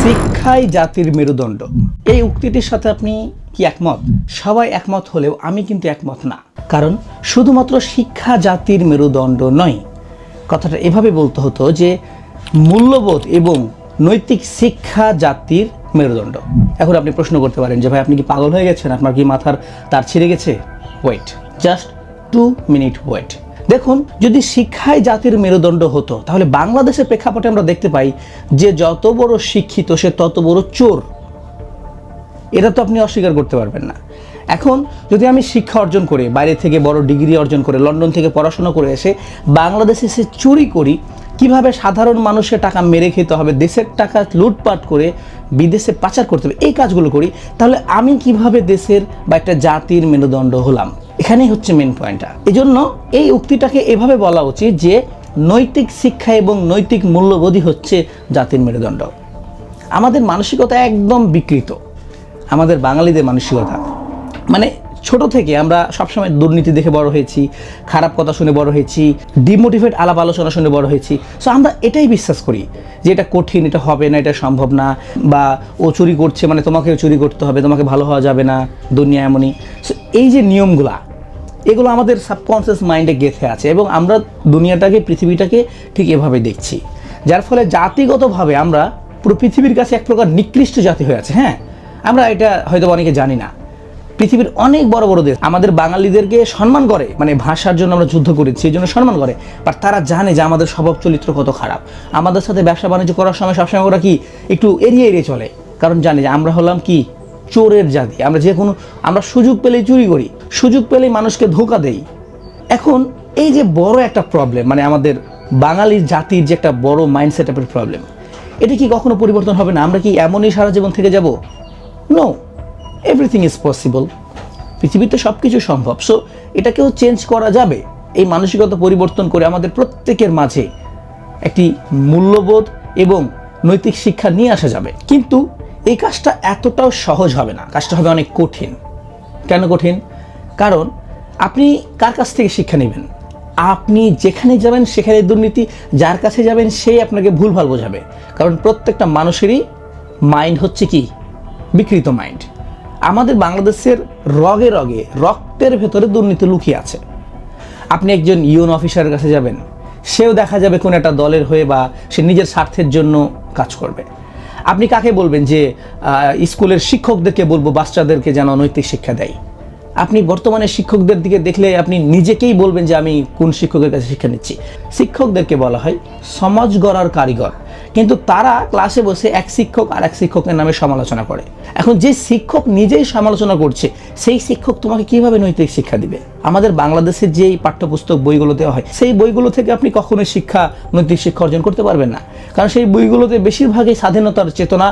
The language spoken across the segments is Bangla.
শিক্ষাই জাতির মেরুদণ্ড, এই উক্তিটির সাথে আপনি কি একমত? সবাই একমত হলেও আমি কিন্তু একমত না। কারণ শুধুমাত্র শিক্ষা জাতির মেরুদণ্ড নয়, কথাটা এভাবে বলতে হতো যে মূল্যবোধ এবং নৈতিক শিক্ষা জাতির মেরুদণ্ড। এখন আপনি প্রশ্ন করতে পারেন যে ভাই আপনি কি পাগল হয়ে গেছেন, আপনার কি মাথার তার ছিঁড়ে গেছে? Wait, just 2 minute wait. দেখুন, যদি শিক্ষাই জাতির মেরুদণ্ড হতো তাহলে বাংলাদেশের প্রেক্ষাপটে আমরা দেখতে পাই যে যত বড় শিক্ষিত সে তত বড় চোর। এটা তো আপনি অস্বীকার করতে পারবেন না। এখন যদি আমি শিক্ষা অর্জন করে, বাইরে থেকে বড় ডিগ্রি অর্জন করে, লন্ডন থেকে পড়াশোনা করে এসে বাংলাদেশে এসে চুরি করি, কিভাবে সাধারণ মানুষের টাকা মেরে খেতে হবে, দেশের টাকা লুটপাট করে বিদেশে পাচার করতে হবে, এই কাজগুলো করি, তাহলে আমি কিভাবে দেশের বা একটা জাতির মেরুদণ্ড হলাম? এখানেই হচ্ছে মেন পয়েন্টটা। এই জন্য এই উক্তিটাকে এভাবে বলা উচিত যে নৈতিক শিক্ষা এবং নৈতিক মূল্যবোধই হচ্ছে জাতির মেরুদণ্ড। আমাদের মানসিকতা একদম বিকৃত, আমাদের বাঙালিদের মানসিকতা। মানে ছোট থেকে আমরা সবসময় দুর্নীতি দেখে বড় হয়েছি, খারাপ কথা শুনে বড় হয়েছি, ডিমোটিভেট আলাপ আলোচনা শুনে বড় হয়েছি। সো আমরা এটাই বিশ্বাস করি যে এটা কঠিন, এটা হবে না, এটা সম্ভব না, বা ও চুরি করছে মানে তোমাকেও চুরি করতে হবে, তোমাকে ভালো হওয়া যাবে না, দুনিয়া এমনই। সো এই যে নিয়মগুলা, এগুলো আমাদের সাবকনসিয়াস মাইন্ডে গেঁথে আছে এবং আমরা দুনিয়াটাকে, পৃথিবীটাকে ঠিক এভাবে দেখছি, যার ফলে জাতিগতভাবে আমরা পুরো পৃথিবীর কাছে এক প্রকার নিকৃষ্ট জাতি হয়ে আছে। হ্যাঁ, আমরা এটা হয়তো অনেকে জানি না, পৃথিবীর অনেক বড় বড় দেশ আমাদের বাঙালিদেরকে সম্মান করে, মানে ভাষার জন্য আমরা যুদ্ধ করেছি এই জন্য সম্মান করে, বাট তারা জানে যে আমাদের স্বভাব চরিত্র কত খারাপ। আমাদের সাথে ব্যবসা বাণিজ্য করার সময় সবসময় ওরা কি একটু এড়িয়ে এড়িয়ে চলে, কারণ জানে যে আমরা হলাম কি চোরের জাতি। আমরা সুযোগ পেলেই চুরি করি, সুযোগ পেলেই মানুষকে ধোঁকা দেই। এখন এই যে বড় একটা প্রবলেম, মানে আমাদের বাঙালির জাতির যে একটা বড় মাইন্ড সেট আপের প্রবলেম, এটা কি কখনো পরিবর্তন হবে না? আমরা কি এমনই সারা জীবন থেকে যাব? No, everything is possible. পৃথিবীতে সব কিছু সম্ভব। সো এটাকেও চেঞ্জ করা যাবে। এই মানসিকতা পরিবর্তন করে আমাদের প্রত্যেকের মাঝে একটি মূল্যবোধ এবং নৈতিক শিক্ষা নিয়ে আসা যাবে। কিন্তু এই কাজটা এতটাও সহজ হবে না, কাজটা হবে অনেক কঠিন। কেন কঠিন? কারণ আপনি কার কাছ থেকে শিক্ষা নেবেন? আপনি যেখানে যাবেন সেখানে দুর্নীতি, যার কাছে যাবেন সেই আপনাকে ভুলভাল বোঝাবে। কারণ প্রত্যেকটা মানুষেরই মাইন্ড হচ্ছে কি বিকৃত মাইন্ড। আমাদের বাংলাদেশের রগে রগে, রক্তের ভেতরে দুর্নীতি লুকিয়ে আছে। আপনি একজন ইউন অফিসারের কাছে যাবেন, সেও দেখা যাবে কোন একটা দলের হয়ে বা সে নিজের স্বার্থের জন্য কাজ করবে। আপনি কাকে বলবেন যে স্কুলের শিক্ষকদেরকে বলবো বাচ্চাদেরকে যেন নৈতিক শিক্ষা দেয়? আপনি বর্তমানে শিক্ষকদের দিকে দেখলে আপনি নিজেকেই বলবেন যে আমি কোন শিক্ষকের কাছে শিক্ষা নিচ্ছি। শিক্ষকদেরকে বলা হয় সমাজ গড়ার কারিগর, কিন্তু তারা ক্লাসে বসে এক শিক্ষক আর এক শিক্ষকের নামে সমালোচনা করে। এখন যে শিক্ষক নিজেই সমালোচনা করছে, সেই শিক্ষক তোমাকে কিভাবে নৈতিক শিক্ষা দিবে? আমাদের বাংলাদেশের যেই পাঠ্যপুস্তক বইগুলো দেওয়া হয়, সেই বইগুলো থেকে আপনি কখনোই নৈতিক শিক্ষা অর্জন করতে পারবেন না। কারণ সেই বইগুলোতে বেশিরভাগই স্বাধীনতার চেতনা,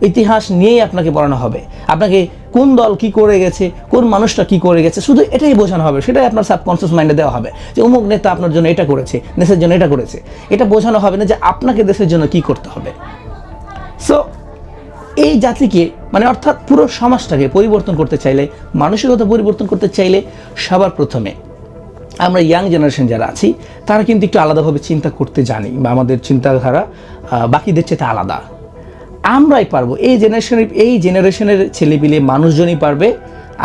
ইতিহাস নিয়েই আপনাকে পড়ানো হবে। আপনাকে কোন দল কি করে গেছে, কোন মানুষটা কি করে গেছে, শুধু এটাই বোঝানো হবে। সেটাই আপনার সাবকনসিয়াস মাইন্ডে দেওয়া হবে যে অমুক নেতা আপনার জন্য এটা করেছে, দেশের জন্য এটা করেছে। এটা বোঝানো হবে না যে আপনাকে দেশের জন্য কি করতে হবে। সো এই জাতিকে, মানে অর্থাৎ পুরো সমাজটাকে পরিবর্তন করতে চাইলে, মানসিকতা পরিবর্তন করতে চাইলে সবার প্রথমে আমরা ইয়াং জেনারেশন যারা আছি তারা কিন্তু একটু আলাদাভাবে চিন্তা করতে জানি, বা আমাদের চিন্তাধারা বাকিদের চেয়ে আলাদা। আমরাই পারবো, এই জেনারেশনের ছেলেপিলে মানুষজনই পারবে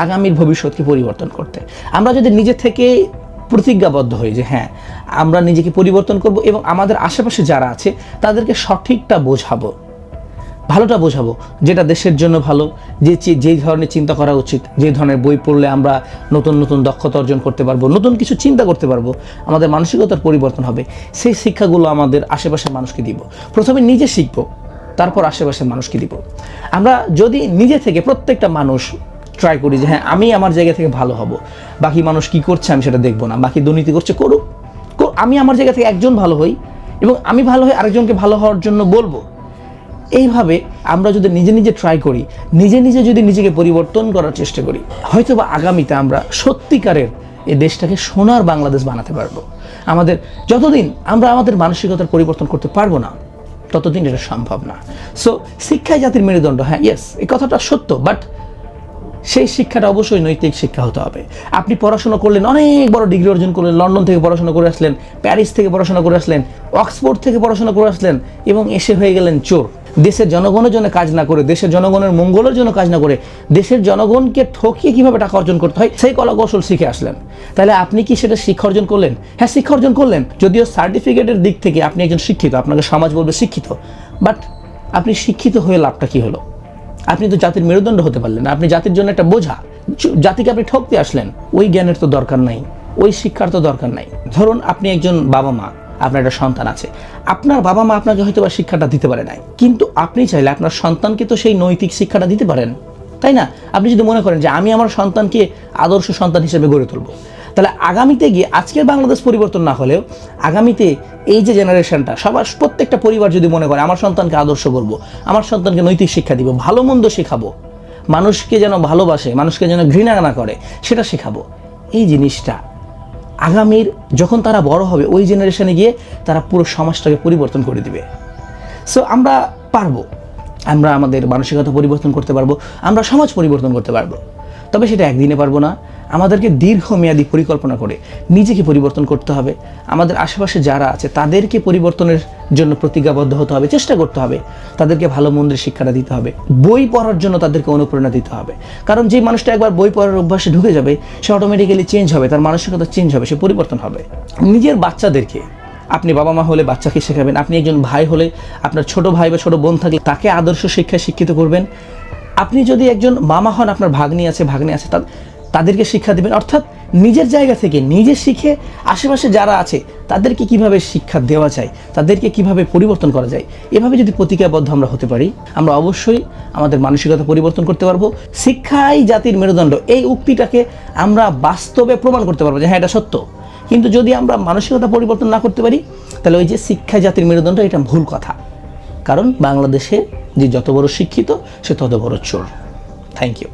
আগামীর ভবিষ্যৎকে পরিবর্তন করতে। আমরা যদি নিজে থেকে প্রতিজ্ঞাবদ্ধ হই যে হ্যাঁ আমরা নিজেকে পরিবর্তন করব এবং আমাদের আশেপাশে যারা আছে তাদেরকে সঠিকটা বোঝাবো, ভালোটা বোঝাবো, যেটা দেশের জন্য ভালো, যেই ধরনের চিন্তা করা উচিত, যে ধরনের বই পড়লে আমরা নতুন নতুন দক্ষতা অর্জন করতে পারবো, নতুন কিছু চিন্তা করতে পারবো, আমাদের মানসিকতার পরিবর্তন হবে, সেই শিক্ষাগুলো আমাদের আশেপাশের মানুষকে দিব। প্রথমে নিজে শিখবো, তারপর আশেপাশের মানুষকে দিব। আমরা যদি নিজে থেকে প্রত্যেকটা মানুষ ট্রাই করি যে হ্যাঁ আমি আমার জায়গা থেকে ভালো হব, বাকি মানুষ কি করছে আমি সেটা দেখবো না, বাকি দুর্নীতি করছে করুক, আমি আমার জায়গা থেকে একজন ভালো হই এবং আমি ভালো হয়ে আরেকজনকে ভালো হওয়ার জন্য বলবো। এইভাবে আমরা যদি নিজে নিজে ট্রাই করি, নিজে নিজে যদি নিজেকে পরিবর্তন করার চেষ্টা করি, হয়তো বা আগামীতে আমরা সত্যিকারের এই দেশটাকে সোনার বাংলাদেশ বানাতে পারবো। যতদিন আমরা আমাদের মানসিকতার পরিবর্তন করতে পারবো না, ততদিন এটা সম্ভব না। সো শিক্ষাই জাতির মেরুদণ্ড, হ্যাঁ ইয়েস, এই কথাটা সত্য, বাট সেই শিক্ষাটা অবশ্যই নৈতিক শিক্ষা হতে হবে। আপনি পড়াশোনা করলেন, অনেক বড় ডিগ্রি অর্জন করলেন, লন্ডন থেকে পড়াশোনা করে আসলেন, প্যারিস থেকে পড়াশোনা করে আসলেন, অক্সফোর্ড থেকে পড়াশোনা করে আসলেন এবং এসে হয়ে গেলেন চোর। দেশের জনগণের জন্য কাজ না করে, দেশের জনগণের মঙ্গলের জন্য কাজ না করে, দেশের জনগণকে ঠকিয়ে কীভাবে টাকা অর্জন করতে হয় সেই কলা কৌশল শিখে আসলেন। তাহলে আপনি কি সেটা শিক্ষা অর্জন করলেন? হ্যাঁ, শিক্ষা অর্জন করলেন। যদিও সার্টিফিকেটের দিক থেকে আপনি একজন শিক্ষিত, আপনাকে সমাজ বলবে শিক্ষিত, বাট আপনি শিক্ষিত হয়ে লাভটা কী হলো? আপনি তো জাতির মেরুদণ্ড হতে পারলেন না, আপনি জাতির জন্য একটা বোঝা, জাতিকে আপনি ঠকতে আসলেন। ওই জ্ঞানের তো দরকার নাই, ওই শিক্ষার তো দরকার নাই। ধরুন আপনি একজন বাবা মা, আপনার একটা সন্তান আছে, আপনার বাবা মা আপনাকে হয়তো বা শিক্ষাটা দিতে পারে নাই, কিন্তু আপনি চাইলে আপনার সন্তানকে তো সেই নৈতিক শিক্ষাটা দিতে পারেন, তাই না? আপনি যদি মনে করেন যে আমি আমার সন্তানকে আদর্শ সন্তান হিসেবে গড়ে তুলব, তাহলে আগামীতে গিয়ে আজকের বাংলাদেশ পরিবর্তন না হলেও আগামীতে এই যে জেনারেশনটা, সবার প্রত্যেকটা পরিবার যদি মনে করে আমার সন্তানকে আদর্শ করব, আমার সন্তানকে নৈতিক শিক্ষা দিব, ভালো মন্দ শেখাবো, মানুষকে যেন ভালোবাসে, মানুষকে যেন ঘৃণা না করে সেটা শেখাবো, এই জিনিসটা আগামীর যখন তারা বড় হবে ওই জেনারেশনে গিয়ে তারা পুরো সমাজটাকে পরিবর্তন করে দিবে। সো আমরা পারবো, আমরা আমাদের মানসিকতা পরিবর্তন করতে পারবো, আমরা সমাজ পরিবর্তন করতে পারবো। তবে সেটা একদিনে পারবো না, আমাদেরকে দীর্ঘমেয়াদী পরিকল্পনা করে নিজেকে পরিবর্তন করতে হবে। আমাদের আশেপাশে যারা আছে তাদেরকে পরিবর্তনের জন্য প্রতিজ্ঞাবদ্ধ হতে হবে, চেষ্টা করতে হবে, তাদেরকে ভালো মন্দের শিক্ষাটা দিতে হবে, বই পড়ার জন্য তাদেরকে অনুপ্রেরণা দিতে হবে। কারণ যে মানুষটা একবার বই পড়ার অভ্যাসে ঢুকে যাবে সে অটোমেটিক্যালি চেঞ্জ হবে, তার মানসিকতা চেঞ্জ হবে, সে পরিবর্তন হবে। নিজের বাচ্চাদেরকে, আপনি বাবা মা হলে বাচ্চাকে শেখাবেন, আপনি একজন ভাই হলে আপনার ছোট ভাই বা ছোট বোন থাকলে তাকে আদর্শ শিক্ষায় শিক্ষিত করবেন, আপনি যদি একজন মামা হন আপনার ভাগ্নি আছে তাদেরকে শিক্ষা দেবেন। অর্থাৎ নিজের জায়গা থেকে নিজে শিখে আশেপাশে যারা আছে তাদেরকে কিভাবে শিক্ষা দেওয়া যায়, তাদেরকে কিভাবে পরিবর্তন করা যায়, এভাবে যদি প্রতিজ্ঞাবদ্ধ আমরা হতে পারি, আমরা অবশ্যই আমাদের মানসিকতা পরিবর্তন করতে পারবো। শিক্ষাই জাতির মেরুদণ্ড, এই উক্তিটাকে আমরা বাস্তবে প্রমাণ করতে পারবো যে হ্যাঁ এটা সত্য। কিন্তু যদি আমরা মানসিকতা পরিবর্তন না করতে পারি তাহলে ওই যে শিক্ষা জাতির মেরুদণ্ড, এটা ভুল কথা। কারণ বাংলাদেশে যে যত বড় শিক্ষিত সে তত বড় চোর। Thank you.